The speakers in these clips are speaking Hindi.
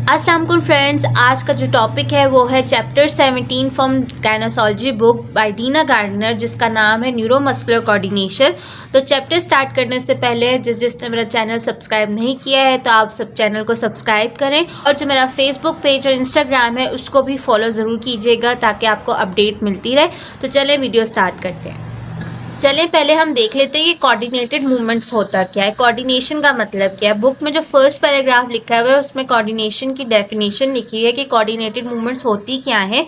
अस्सलाम वालेकुम फ्रेंड्स, आज का जो टॉपिक है वो है chapter 17 from gynaecology book by Dena Gardner, जिसका नाम है न्यूरोमस्कुलर कोऑर्डिनेशन। तो चैप्टर स्टार्ट करने से पहले जिसने मेरा चैनल सब्सक्राइब नहीं किया है तो आप सब चैनल को सब्सक्राइब करें, और जो मेरा फेसबुक पेज और इंस्टाग्राम है उसको भी फॉलो ज़रूर कीजिएगा ताकि आपको अपडेट मिलती रहे। तो चलें वीडियो स्टार्ट करते हैं। चलें पहले हम देख लेते हैं कि कोऑर्डिनेटेड मूवमेंट्स होता क्या है, कोऑर्डिनेशन का मतलब क्या है। बुक में जो फर्स्ट पैराग्राफ लिखा हुआ है उसमें कोऑर्डिनेशन की डेफिनेशन लिखी है कि कोऑर्डिनेटेड मूवमेंट्स होती क्या है।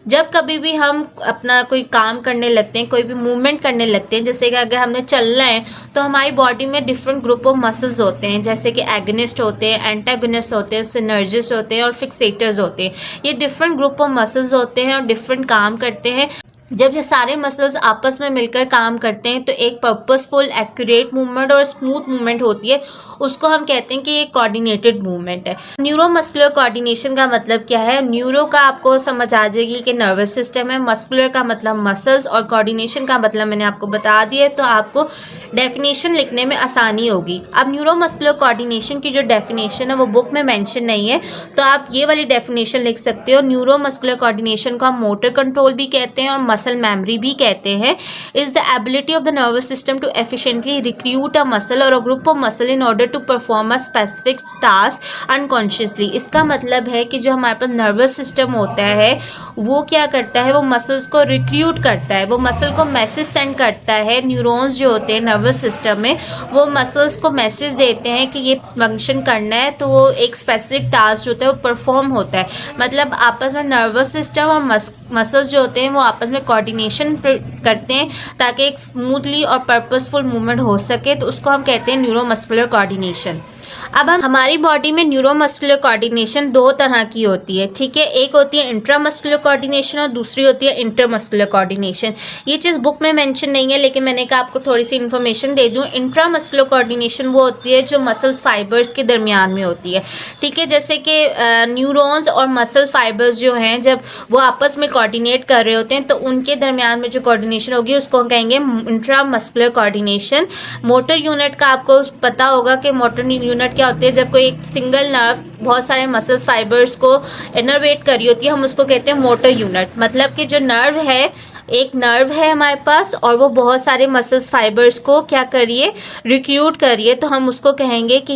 जब कभी भी हम अपना कोई काम करने लगते हैं, कोई भी मूवमेंट करने लगते हैं, जैसे कि अगर हमने चलना है तो हमारी बॉडी में डिफरेंट ग्रुप ऑफ मसल्स होते हैं, जैसे कि एगोनिस्ट होते हैं, एंटागोनिस्ट होते हैं, सिनर्जिस्ट होते हैं और फिक्सेटर्स होते हैं। ये डिफरेंट ग्रुप ऑफ मसल्स होते हैं और डिफरेंट काम करते हैं। जब ये सारे मसल्स आपस में मिलकर काम करते हैं तो एक पर्पसफुल, एक्यूरेट मूवमेंट और स्मूथ मूवमेंट होती है, उसको हम कहते हैं कि ये कोऑर्डिनेटेड मूवमेंट है। न्यूरोमस्कुलर कोऑर्डिनेशन का मतलब क्या है। न्यूरो का आपको समझ आ जाएगी कि नर्वस सिस्टम है, मस्कुलर का मतलब मसल्स, और कोऑर्डिनेशन का मतलब मैंने आपको बता दिया है, तो आपको डेफिनेशन लिखने में आसानी होगी। अब न्यूरोमस्कुलर कोऑर्डिनेशन की जो डेफिनेशन है वो बुक में मेंशन नहीं है, तो आप ये वाली डेफिनेशन लिख सकते हो। न्यूरोमस्कुलर कोऑर्डिनेशन को हम मोटर कंट्रोल भी कहते हैं और मसल मेमोरी भी कहते हैं। Is the ability of the nervous system to efficiently recruit a muscle or a group of muscle in order to perform a specific task unconsciously. इसका मतलब है कि जो हमारे पास नर्वस सिस्टम होता है वो क्या करता है, वो मसल्स को रिक्रूट करता है, वो मसल को मैसेज सेंड करता है। न्यूरॉन्स जो होते हैं नर्वस सिस्टम में, वो मसल्स को मैसेज देते हैं कि ये फंक्शन करना है, तो वो एक स्पेसिफिक टास्क जो होता है वो परफॉर्म होता है। मतलब आपस में नर्वस सिस्टम और मसल्स जो होते हैं वो आपस में कोऑर्डिनेशन करते हैं ताकि एक स्मूथली और पर्पसफुल मूवमेंट हो सके, तो उसको हम कहते हैं न्यूरोमस्कुलर कोऑर्डिनेशन। अब हमारी बॉडी में न्यूरोमस्कुलर कोऑर्डिनेशन दो तरह की होती है, ठीक है। एक होती है इंट्रामस्कुलर कोऑर्डिनेशन और दूसरी होती है इंटरमस्कुलर कोऑर्डिनेशन। ये चीज़ बुक में मेंशन नहीं है, लेकिन मैंने कहा आपको थोड़ी सी इन्फॉर्मेशन दे दूं। इंट्रामस्कुलर कोऑर्डिनेशन वो होती है जो मसल्स फाइबर्स के दरमियान में होती है, ठीक है। जैसे कि न्यूरॉन्स और मसल फाइबर्स जो हैं जब वो आपस में कोऑर्डिनेट कर रहे होते हैं तो उनके दरमियान में जो कोऑर्डिनेशन होगी उसको हम कहेंगे इंट्रामस्कुलर कोऑर्डिनेशन। मोटर यूनिट का आपको पता होगा कि मोटर यूनिट क्या होती है। जब कोई एक सिंगल नर्व बहुत सारे मसल्स फाइबर्स को इनर्वेट कर रही होती है, हम उसको कहते हैं मोटर यूनिट। मतलब कि जो नर्व है, एक नर्व है हमारे पास और वो बहुत सारे मसल्स फाइबर्स को क्या करिए, रिक्रूट करिए, तो हम उसको कहेंगे कि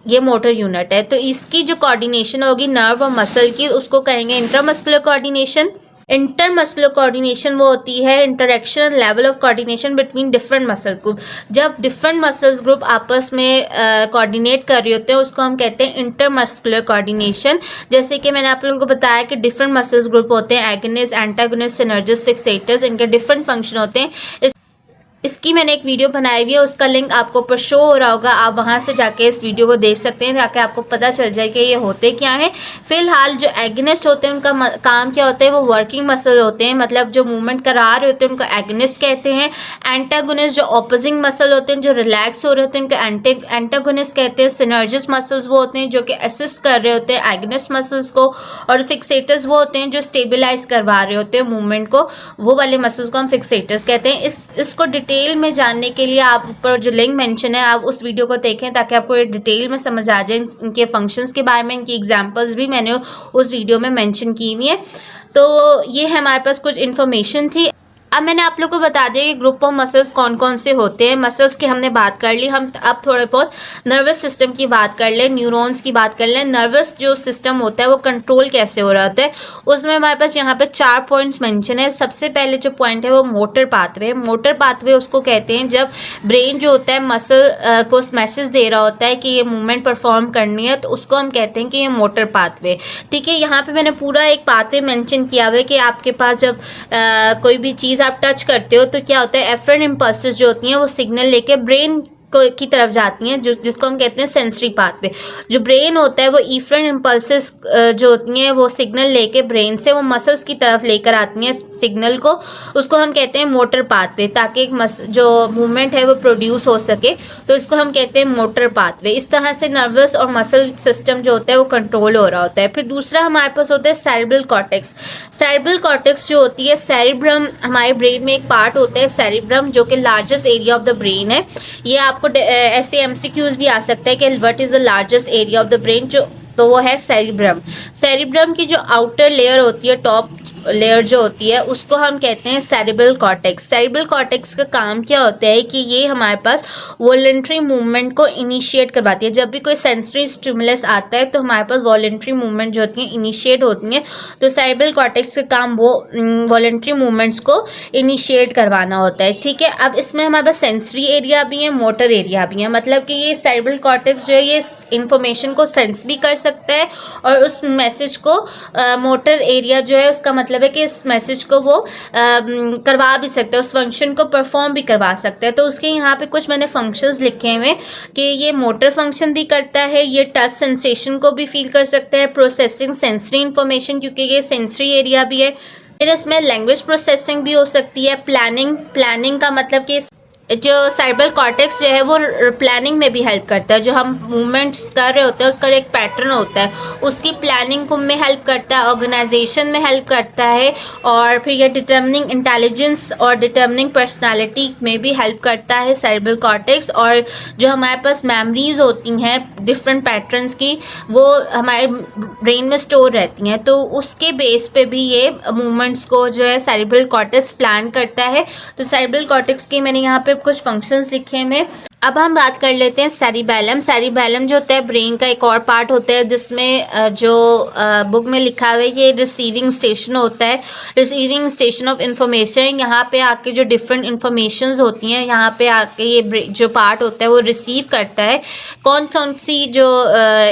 ये मोटर यूनिट है। तो इसकी जो कोऑर्डिनेशन होगी नर्व और मसल की, उसको कहेंगे इंट्रामस्कुलर कोऑर्डिनेशन। इंटरमस्कुलर कोऑर्डिनेशन वो होती है interaction level of coordination between different muscle group. जब डिफरेंट मसल्स ग्रुप आपस में कोऑर्डिनेट कर रहे होते हैं उसको हम कहते हैं इंटरमस्कुलर कोऑर्डिनेशन। जैसे कि मैंने आप लोगों को बताया कि डिफरेंट मसल्स ग्रुप होते हैं, एगोनिस्ट, एंटागोनिस्ट, सिनर्जिस्ट, फिक्सेटर्स, इनके डिफरेंट फंक्शन होते हैं। इसकी मैंने एक वीडियो बनाई हुई है, उसका लिंक आपको ऊपर शो हो रहा होगा, आप वहाँ से जाके इस वीडियो को देख सकते हैं ताकि आपको पता चल जाए कि ये होते क्या हैं। फिलहाल जो एगोनिस्ट होते हैं उनका काम क्या होता है, वो वर्किंग मसल होते हैं, मतलब जो मूवमेंट करा रहे होते हैं उनको एगोनिस्ट कहते हैं। एंटागोनिस्ट जो ऑपोजिंग मसल होते हैं, जो रिलैक्स हो रहे होते हैं, उनको एंटागोनिस्ट कहते हैं। सिनर्जिस्ट मसल्स वो होते हैं जो कि असिस्ट कर रहे होते हैं एगोनिस्ट मसल्स को, और फिक्सेटर्स वो होते हैं जो स्टेबलाइज करवा रहे होते हैं मूवमेंट को, वो वाले मसल्स को हम फिक्सेटर्स कहते हैं। इसको डिटेल में जानने के लिए आप ऊपर जो लिंक मेंशन है आप उस वीडियो को देखें ताकि आपको ये डिटेल में समझ आ जाए इनके फंक्शंस के बारे में। इनकी एग्जांपल्स भी मैंने उस वीडियो में मेंशन की हुई है। तो ये हमारे पास कुछ इन्फॉर्मेशन थी। अब मैंने आप लोग को बता दिया कि ग्रुप ऑफ मसल्स कौन कौन से होते हैं। मसल्स की हमने बात कर ली, हम अब थोड़े बहुत नर्वस सिस्टम की बात कर लें, न्यूरॉन्स की बात कर लें। नर्वस जो सिस्टम होता है वो कंट्रोल कैसे हो रहा होता है, उसमें हमारे पास यहाँ पे 4 पॉइंट्स मेंशन है। सबसे पहले जो पॉइंट है वो मोटर पाथवे। मोटर पाथवे उसको कहते हैं जब ब्रेन जो होता है मसल को मैसेज दे रहा होता है कि ये मूवमेंट परफॉर्म करनी है, तो उसको हम कहते हैं कि ये मोटर पाथवे, ठीक है। यहाँ पे मैंने पूरा एक पाथवे मेंशन किया हुआ है कि आपके पास जब कोई भी चीज़ आप टच करते हो तो क्या होता है, एफरेंट इम्पल्सेस जो होती हैं वो सिग्नल लेके ब्रेन की तरफ जाती हैं, जिसको हम कहते हैं सेंसरी पाथवे। जो ब्रेन होता है वो इफरेंट इम्पल्सेस जो होती हैं वो सिग्नल लेके ब्रेन से वो मसल्स की तरफ लेकर आती हैं सिग्नल को, उसको हम कहते हैं मोटर पाथवे, ताकि एक जो मूवमेंट है वो प्रोड्यूस हो सके, तो इसको हम कहते हैं मोटर पाथवे। इस तरह से नर्वस और मसल सिस्टम जो होता है वो कंट्रोल हो रहा होता है। फिर दूसरा हमारे पास होता है सेरेब्रल कॉर्टेक्स। सेरेब्रल कॉर्टेक्स जो होती है, सेरेब्रम हमारे ब्रेन में एक पार्ट होता है सेरेब्रम, जो कि largest area of the brain है। ये आपको ऐसे एमसीक्यूज भी आ सकता है कि what is the largest area of the brain. जो तो वो है सेरिब्रम। सेरिब्रम की जो आउटर लेयर होती है, टॉप लेयर जो होती है, उसको हम कहते हैं सेरिब्रल कॉर्टेक्स। सेरिब्रल कॉर्टेक्स का काम क्या होता है कि ये हमारे पास वॉलंटरी मूवमेंट को इनिशिएट करवाती है। जब भी कोई सेंसरी स्टिमुलस आता है तो हमारे पास वॉलंटरी मूवमेंट जो होती है इनिशिएट होती हैं। तो सेरिब्रल कॉर्टेक्स का काम वो वॉलंटरी मूवमेंट्स को इनिशिएट करवाना होता है। ठीक है, अब इसमें हमारे पास सेंसरी एरिया भी है, मोटर एरिया भी है। मतलब कि ये सेरिब्रल कॉर्टेक्स जो है ये इंफॉर्मेशन को सेंस भी कर सकता है और उस मैसेज को मोटर एरिया जो है उसका मतलब है कि इस मैसेज को वो करवा भी सकता है, उस फंक्शन को परफॉर्म भी करवा सकता है। तो उसके यहाँ पे कुछ मैंने फंक्शंस लिखे हुए कि ये मोटर फंक्शन भी करता है, ये टच सेंसेशन को भी फील कर सकता है, प्रोसेसिंग सेंसरी इंफॉर्मेशन क्योंकि ये सेंसरी एरिया भी है। फिर इसमें लैंग्वेज प्रोसेसिंग भी हो सकती है, प्लानिंग का मतलब कि जो सेरिब्रल कॉर्टेक्स जो है वो प्लानिंग में भी हेल्प करता है। जो हम मूवमेंट्स कर रहे होते हैं उसका एक पैटर्न होता है, उसकी प्लानिंग में हेल्प करता है, ऑर्गेनाइजेशन में हेल्प करता है, और फिर ये डिटर्मिनिंग इंटेलिजेंस और डिटर्मिनिंग पर्सनालिटी में भी हेल्प करता है सेरिब्रल कॉर्टेक्स। और जो हमारे पास मेमोरीज होती हैं डिफरेंट पैटर्न्स की, वो हमारे ब्रेन में स्टोर रहती हैं, तो उसके बेस पे भी ये मूवमेंट्स को जो है सेरिब्रल कॉर्टेक्स प्लान करता है। तो सेरिब्रल कॉर्टेक्स के मैंने यहाँ पे कुछ फंक्शंस लिखे हैं। अब हम बात कर लेते हैं सेरिबैलम। सेरिबैलम जो होता है ब्रेन का एक और पार्ट होता है जिसमें जो बुक में लिखा हुआ है ये रिसीविंग स्टेशन होता है, रिसीविंग स्टेशन ऑफ इंफॉर्मेशन। यहाँ पे आके जो डिफरेंट इंफॉर्मेशंस होती हैं यहाँ पे आके ये जो पार्ट होता है वो रिसीव करता है। कौन सी जो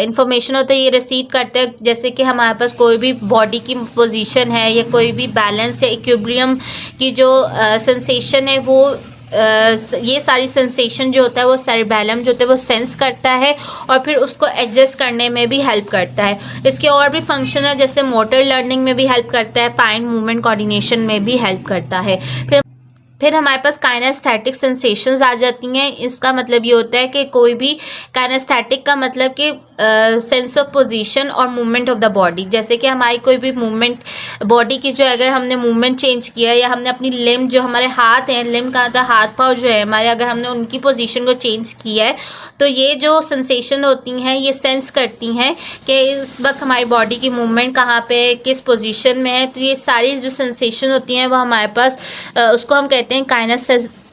इंफॉर्मेशन होता है ये रिसीव करता है, जैसे कि हमारे पास कोई भी बॉडी की पोजीशन है या कोई भी बैलेंस या इक्विलिब्रियम की जो सेंसेशन है वो ये सारी सेंसेशन जो होता है वो सेरिबैलम जो होता है वो सेंस करता है और फिर उसको एडजस्ट करने में भी हेल्प करता है। इसके और भी फंक्शन है, जैसे मोटर लर्निंग में भी हेल्प करता है, फाइन मूवमेंट कोऑर्डिनेशन में भी हेल्प करता है। फिर हमारे पास काइनेस्थेटिक सेंसेशंस आ जाती हैं। इसका मतलब ये होता है कि कोई भी काइनेस्थेटिक का मतलब कि सेंस ऑफ पोजीशन और मूवमेंट ऑफ द बॉडी। जैसे कि हमारी कोई भी मूवमेंट बॉडी की जो अगर हमने मूवमेंट चेंज किया या हमने अपनी लिम्ब जो हमारे हाथ हैं, लिम्ब का था हाथ पाँव जो है हमारे, अगर हमने उनकी पोजीशन को चेंज किया है तो ये जो सेंसेशन होती हैं ये सेंस करती हैं कि इस वक्त हमारी बॉडी की मूवमेंट कहाँ पे किस पोजीशन में है। तो ये सारी जो सेंसेशन होती हैं वो हमारे पास उसको हम कहते हैं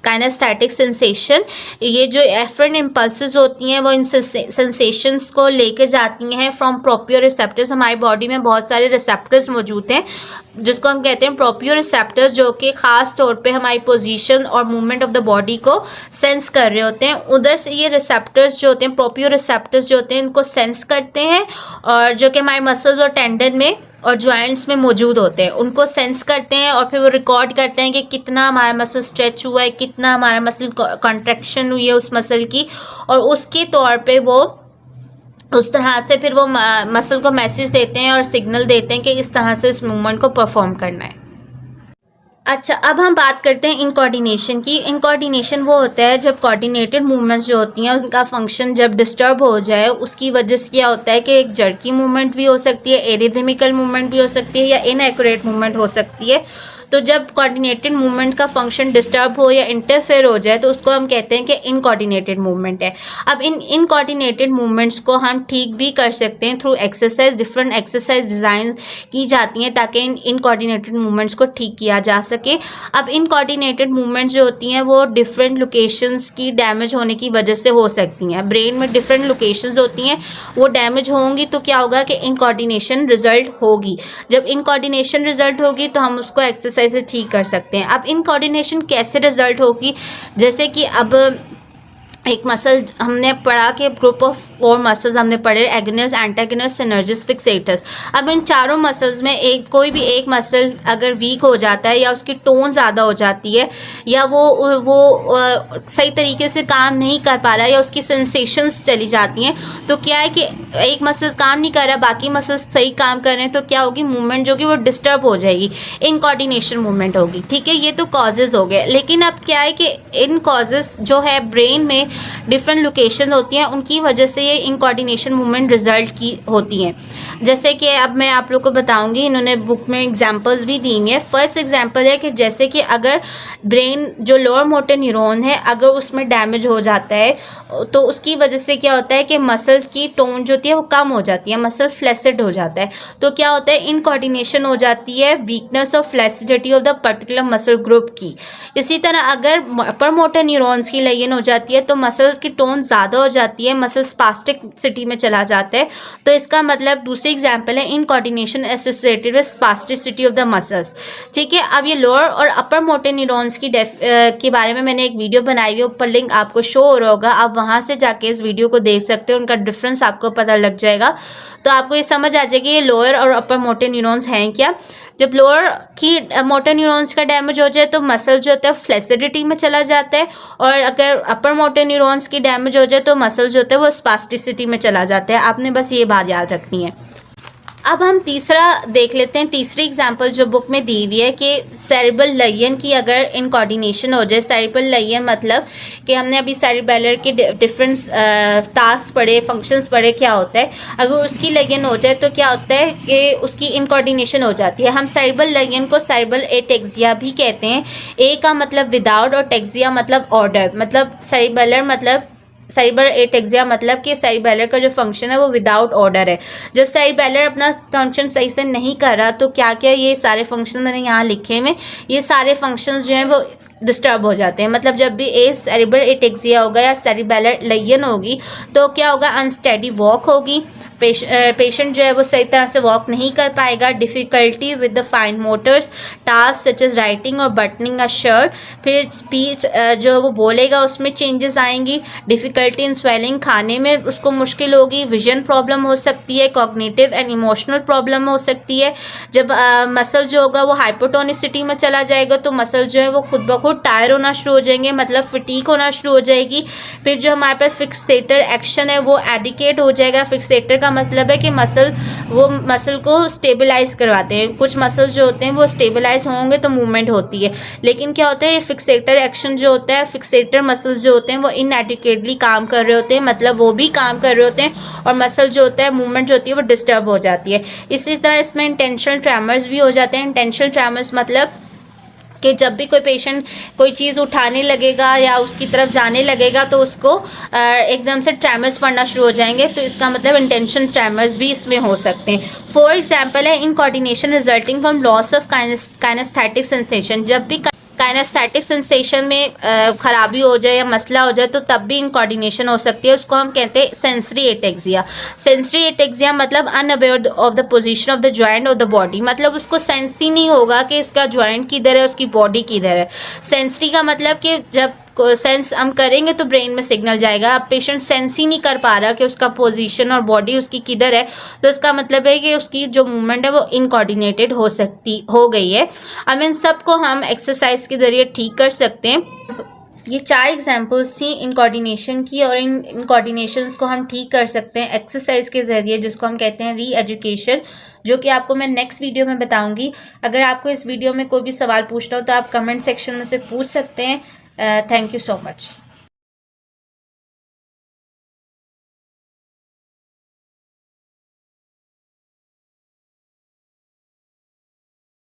काइनेस्थेटिक सेंसेशन। ये जो एफरेंट इम्पल्सेस होती हैं वो इन सेंसेशंस को लेके जाती हैं फ्रॉम प्रोपियो रिसेप्टर्स। हमारी बॉडी में बहुत सारे रिसेप्टर्स मौजूद हैं जिसको हम कहते हैं प्रोपियो रिसेप्टर्स, जो कि ख़ास तौर पे हमारी पोजीशन और मूवमेंट ऑफ द बॉडी को सेंस कर रहे होते हैं। उधर से ये रिसेप्टर्स जो होते हैं, प्रोपियो रिसेप्टर्स जो होते हैं, इनको सेंस करते हैं और जो कि हमारे मसल्स और टेंडन में और जॉइंट्स में मौजूद होते हैं, उनको सेंस करते हैं और फिर वो रिकॉर्ड करते हैं कि कितना हमारा मसल स्ट्रेच हुआ है, कितना हमारा मसल कॉन्ट्रैक्शन हुई है उस मसल की, और उसके तौर पे वो उस तरह से फिर वो मसल को मैसेज देते हैं और सिग्नल देते हैं कि इस तरह से इस मूवमेंट को परफॉर्म करना है। अच्छा, अब हम बात करते हैं इनकोऑर्डिनेशन की। इनकोऑर्डिनेशन वो होता है जब कोऑर्डिनेटेड मूवमेंट्स जो होती हैं उनका फंक्शन जब डिस्टर्ब हो जाए। उसकी वजह से क्या होता है कि एक जर्की मूवमेंट भी हो सकती है, एरिथमिकल मूवमेंट भी हो सकती है या इनएक्यूरेट मूवमेंट हो सकती है। तो जब कोऑर्डिनेटेड मूवमेंट का फंक्शन डिस्टर्ब हो या इंटरफेयर हो जाए तो उसको हम कहते हैं कि इनकोऑर्डिनेटेड मूवमेंट है। अब इन इनकोऑर्डिनेटेड मूवमेंट्स को हम ठीक भी कर सकते हैं through exercise. Different exercise design की जाती हैं ताकि इन इनकोऑर्डिनेटेड मूवमेंट्स को ठीक किया जा सके। अब इनकोऑर्डिनेटेड मूवमेंट्स जो होती हैं वो डिफरेंट लोकेशंस की डैमेज होने की वजह से हो सकती हैं। ब्रेन में डिफरेंट लोकेशंस होती हैं, वो डैमेज होंगी तो क्या होगा कि इनकोऑर्डिनेशन रिजल्ट होगी। जब इनकोऑर्डिनेशन रिजल्ट होगी तो हम उसको एक्सरसाइज से ठीक कर सकते हैं। अब इनकोऑर्डिनेशन कैसे रिजल्ट होगी, जैसे कि अब एक मसल हमने पढ़ा कि ग्रुप ऑफ 4 मसल्स हमने पढ़े, एगोनिस्ट, एंटागोनिस्ट, सिनर्जिस्ट, फिक्सेटर्स। अब इन चारों मसल्स में कोई भी एक मसल अगर वीक हो जाता है या उसकी टोन ज़्यादा हो जाती है या वो सही तरीके से काम नहीं कर पा रहा है या उसकी सेंसेशंस चली जाती हैं, तो क्या है कि एक मसल काम नहीं कर रहा, बाकी मसल्स सही काम कर रहे हैं, तो क्या होगी, मूवमेंट जो कि वो डिस्टर्ब हो जाएगी, इनकोऑर्डिनेशन मूवमेंट होगी। ठीक है, ये तो कॉजेज़ हो गए। लेकिन अब क्या है कि इन कॉजेज़ जो है ब्रेन में डिफरेंट लोकेशन होती हैं, उनकी वजह से ये इनकोऑर्डिनेशन मूवमेंट रिजल्ट की होती हैं। जैसे कि अब मैं आप लोग को बताऊंगी, इन्होंने बुक में एग्जांपल्स भी दी हैं। फर्स्ट एग्जांपल है कि जैसे कि अगर ब्रेन जो लोअर मोटर न्यूरॉन है अगर उसमें डैमेज हो जाता है तो उसकी वजह से क्या होता है कि मसल की टोन जो होती है वो कम हो जाती है, मसल फ्लैसिड हो जाता है। तो क्या होता है, इनकोऑर्डिनेशन हो जाती है, वीकनेस और flaccidity of the particular muscle group की। इसी तरह अगर अपर मोटर न्यूरॉन्स की लयन हो जाती है तो मसल की टोन ज़्यादा हो जाती है, मसल स्पास्टिसिटी में चला जाता है। तो इसका मतलब दूसरी एग्जाम्पल है incoordination associated with spasticity of the muscles. ठीक है, अब ये लोअर और अपर मोटर न्यूरॉन्स के बारे में मैंने एक वीडियो बनाई है, ऊपर लिंक आपको शो हो रहा होगा, आप वहाँ से जाके इस वीडियो को देख सकते हो, उनका डिफरेंस आपको पता लग जाएगा। तो आपको ये समझ आ जाएगी ये लोअर और अपर मोटर न्यूरॉन्स हैं क्या। जब लोअर की मोटर न्यूरॉन्स का डैमेज हो जाए तो मसल जो होता है फ्लेसिडिटी में चला जाता है, और अगर अपर मोटर न्यूरॉन्स की डैमेज हो जाए तो मसल जो होता है वो स्पास्टिसिटी में चला जाता है। आपने बस ये बात याद रखनी है। अब हम तीसरा देख लेते हैं, तीसरी एग्जांपल जो बुक में दी हुई है कि सेरिब्रल लयन की अगर इनकोऑर्डिनेशन हो जाए। सेरिब्रल लयन मतलब कि हमने अभी सेरिबेलर के डिफरेंट टास्क पढ़े, फंक्शंस पढ़े, क्या होता है अगर उसकी लयन हो जाए तो क्या होता है कि उसकी इनकोऑर्डिनेशन हो जाती है। हम सेरिब्रल लयन को सेरिब्रल एटेक्सिया भी कहते हैं। ए का मतलब विदाउट और टेक्सिया मतलब ऑर्डर, मतलब सेरिबेलर मतलब सेरिब्रल एटेक्सिया मतलब कि सेरिबेलर का जो फंक्शन है वो विदाउट ऑर्डर है। जब सेरिबेलर अपना फंक्शन सही से नहीं कर रहा तो क्या क्या ये सारे फंक्शन मैंने यहाँ लिखे हुए, ये सारे फंक्शंस जो हैं वो डिस्टर्ब हो जाते हैं। मतलब जब भी सेरिब्रल एटेक्सिया होगा या सेरिबेलर लयन होगी तो क्या होगा, अनस्टेडी वॉक होगी, पेशेंट जो है वो सही तरह से वॉक नहीं कर पाएगा, difficulty with the fine motors task such as writing और बटनिंग अ शर्ट। फिर स्पीच जो वो बोलेगा उसमें चेंजेस आएंगी, डिफ़िकल्टी इन स्वेलिंग, खाने में उसको मुश्किल होगी, विजन प्रॉब्लम हो सकती है, कॉग्निटिव एंड इमोशनल प्रॉब्लम हो सकती है। जब मसल जो होगा वो हाइपोटोनिसिटी में चला जाएगा तो मसल जो है वो खुद ब खुद टायर होना शुरू हो जाएंगे, मतलब फटीक होना शुरू हो जाएगी। फिर जो हमारे पास फिक्सेटर एक्शन है वो एडिकेट हो जाएगा। फिक्सेटर का मतलब है कि मसल को स्टेबलाइज करवाते हैं। कुछ मसल्स जो होते हैं वो स्टेबलाइज होंगे तो मूवमेंट होती है, लेकिन क्या होता है फिक्सेटर एक्शन जो होता है, फिक्सेटर मसल्स जो होते हैं वो इनएडिक्वेटली काम कर रहे होते हैं, मतलब वो भी काम कर रहे होते हैं और मसल जो होता है मूवमेंट जो होती है वो डिस्टर्ब हो जाती है। इसी तरह इसमें इंटेंशनल ट्रेमर्स भी हो जाते हैं। इंटेंशनल ट्रेमर्स मतलब कि जब भी कोई पेशेंट कोई चीज़ उठाने लगेगा या उसकी तरफ जाने लगेगा तो उसको एकदम से ट्रेमर्स पड़ना शुरू हो जाएंगे, तो इसका मतलब इंटेंशन ट्रेमर्स भी इसमें हो सकते हैं। फॉर एग्जांपल है incoordination resulting from loss of kinaesthetic sensation. जब भी काइनेस्थेटिक सेंसेशन में खराबी हो जाए या मसला हो जाए तो तब भी इनकोऑर्डिनेशन हो सकती है, उसको हम कहते हैं सेंसरी एटेक्सिया। सेंसरी एटेक्सिया मतलब unaware of the position of the joint of the body, मतलब उसको सेंस ही नहीं होगा कि इसका जॉइंट किधर है, उसकी बॉडी किधर है। सेंसरी का मतलब कि जब सेंस हम करेंगे तो ब्रेन में सिग्नल जाएगा। अब पेशेंट सेंस ही नहीं कर पा रहा कि उसका पोजीशन और बॉडी उसकी किधर है, तो इसका मतलब है कि उसकी जो मूवमेंट है वो इनकोऑर्डिनेटेड हो गई है। अब इन सब को हम एक्सरसाइज के ज़रिए ठीक कर सकते हैं। ये 4 एग्जांपल्स थी इनकोऑर्डिनेशन की, और इन इनकोऑर्डिनेशंस को हम ठीक कर सकते हैं एक्सरसाइज के ज़रिए, जिसको हम कहते हैं री एजुकेशन, जो कि आपको मैं नेक्स्ट वीडियो में बताऊंगी। अगर आपको इस वीडियो में कोई भी सवाल पूछना हो तो आप कमेंट सेक्शन में से पूछ सकते हैं। Thank you so much.